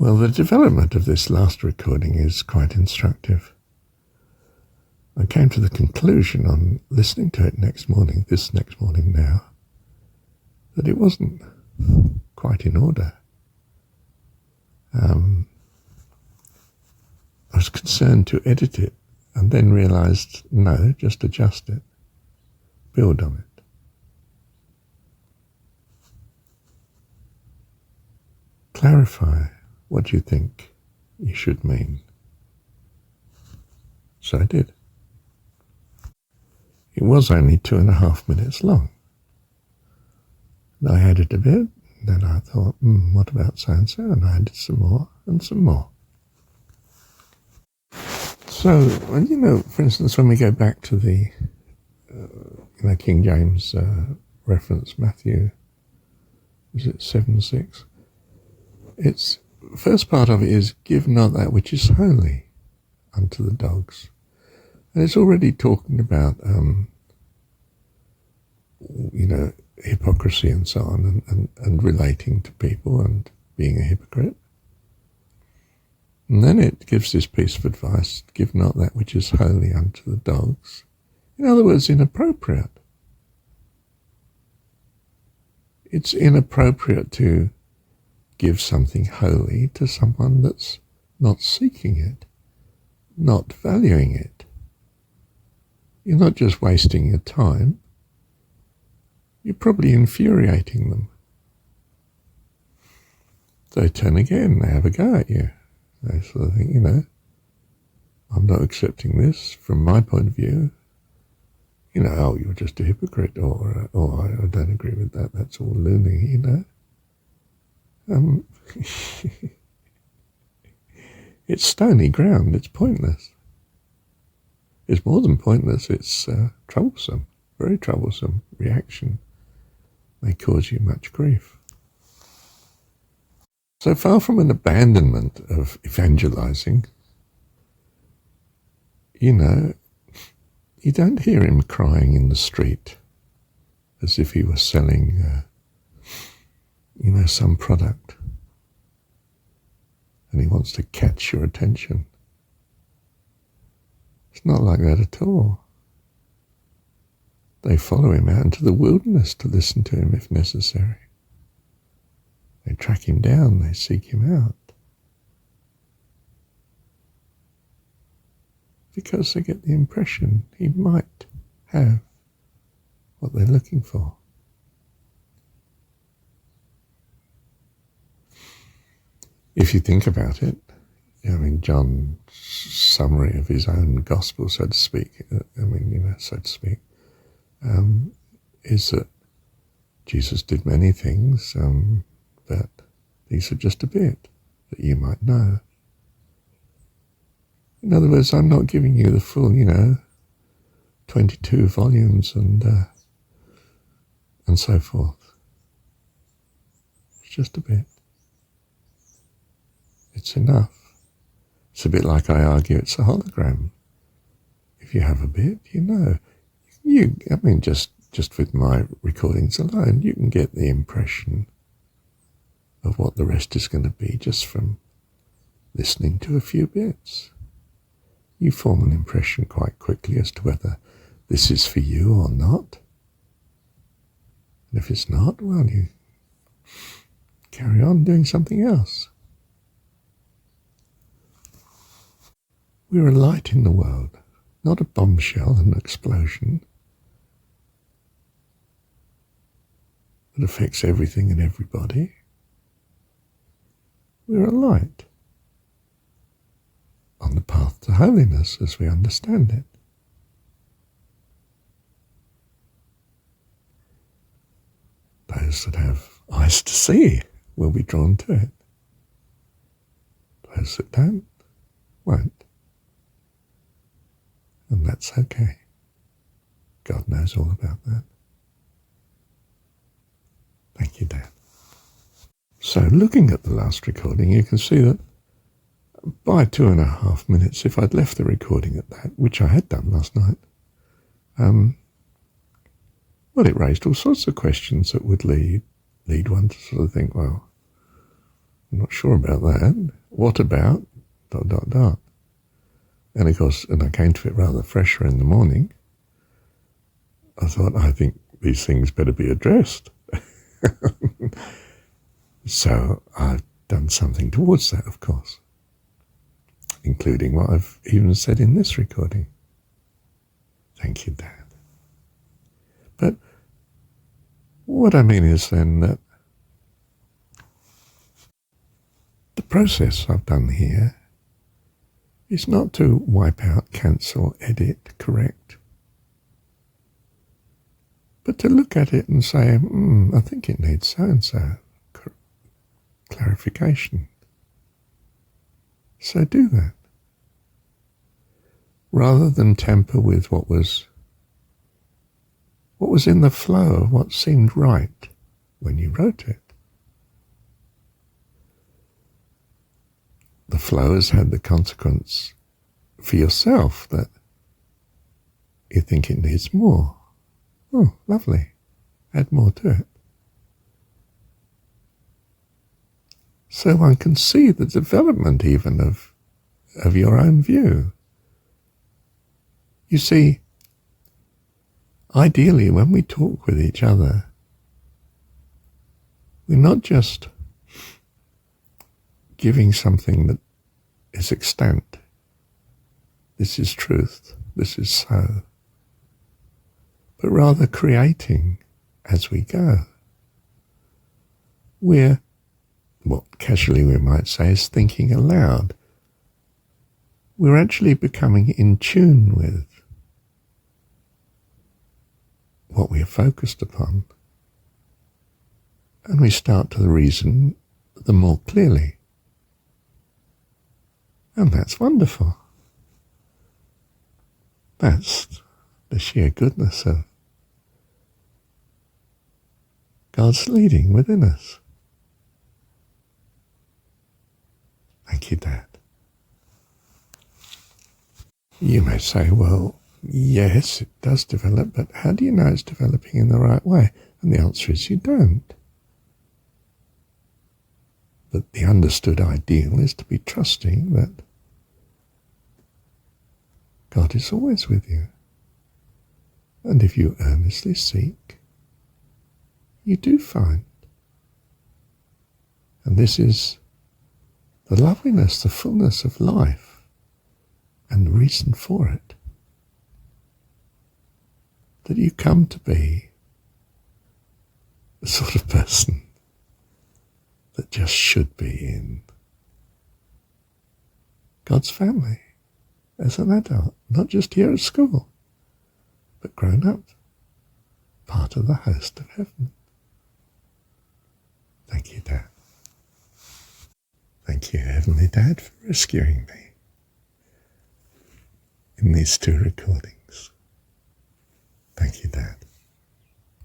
Well, the development of this last recording is quite instructive. I came to the conclusion on listening to it this next morning now, that it wasn't quite in order. I was concerned to edit it and then realised, no, just adjust it, build on it. Clarify what you think you should mean. So I did. It was only 2.5 minutes long. And I added a bit, then I thought, what about so-and-so? And I added some more and some more. So, for instance, when we go back to the King James reference, Matthew, is it 7:6? It's first part of it is, give not that which is holy unto the dogs. And it's already talking about, hypocrisy and so on, and relating to people and being a hypocrite. And then it gives this piece of advice, give not that which is holy unto the dogs. In other words, inappropriate. It's inappropriate to give something holy to someone that's not seeking it, not valuing it. You're not just wasting your time, you're probably infuriating them. They turn again, they have a go at you. They sort of think, I'm not accepting this from my point of view. You're just a hypocrite, or I don't agree with that, that's all loony, It's stony ground, it's pointless. It's more than pointless, it's troublesome, very troublesome reaction. May cause you much grief. So far from an abandonment of evangelizing, you don't hear him crying in the street as if he was selling, some product, and he wants to catch your attention. It's not like that at all. They follow him out into the wilderness to listen to him if necessary. They track him down, they seek him out. Because they get the impression he might have what they're looking for. If you think about it, John's summary of his own gospel, so to speak, is that Jesus did many things, but these are just a bit that you might know. In other words, I'm not giving you the full, 22 volumes and so forth. It's just a bit. It's enough. It's a bit like I argue it's a hologram. If you have a bit, just with my recordings alone, you can get the impression of what the rest is going to be just from listening to a few bits. You form an impression quite quickly as to whether this is for you or not. And if it's not, well, you carry on doing something else. We're a light in the world, not a bombshell, an explosion that affects everything and everybody. We're a light on the path to holiness as we understand it. Those that have eyes to see will be drawn to it. Those that don't, won't. And that's okay. God knows all about that. Thank you, Dan. So looking at the last recording, you can see that by 2.5 minutes, if I'd left the recording at that, which I had done last night, it raised all sorts of questions that would lead one to sort of think, well, I'm not sure about that. What about ... And of course, and I came to it rather fresher in the morning. I thought, I think these things better be addressed. So I've done something towards that, of course, including what I've even said in this recording. Thank you, Dad. But what I mean is then that the process I've done here is not to wipe out, cancel, edit, correct, but to look at it and say, I think it needs so-and-so clarification. So do that. Rather than tamper with what was in the flow of what seemed right when you wrote it. The flow has had the consequence for yourself that you think it needs more. Oh, lovely. Add more to it. So one can see the development even of your own view. You see, ideally when we talk with each other, we're not just giving something that is extant. This is truth, this is so. But rather creating as we go. We're, what casually we might say is thinking aloud. We're actually becoming in tune with what we are focused upon. And we start to reason the more clearly. And that's wonderful. That's the sheer goodness of God's leading within us. Thank you, Dad. You may say, well, yes, it does develop, but how do you know it's developing in the right way? And the answer is you don't. But the understood ideal is to be trusting that God is always with you. And if you earnestly seek, you do find. And this is the loveliness, the fullness of life, and the reason for it. That you come to be the sort of person that just should be in God's family as an adult, not just here at school, but grown up, part of the host of heaven. Thank you, Dad. Thank you, Heavenly Dad, for rescuing me in these 2 recordings. Thank you, Dad.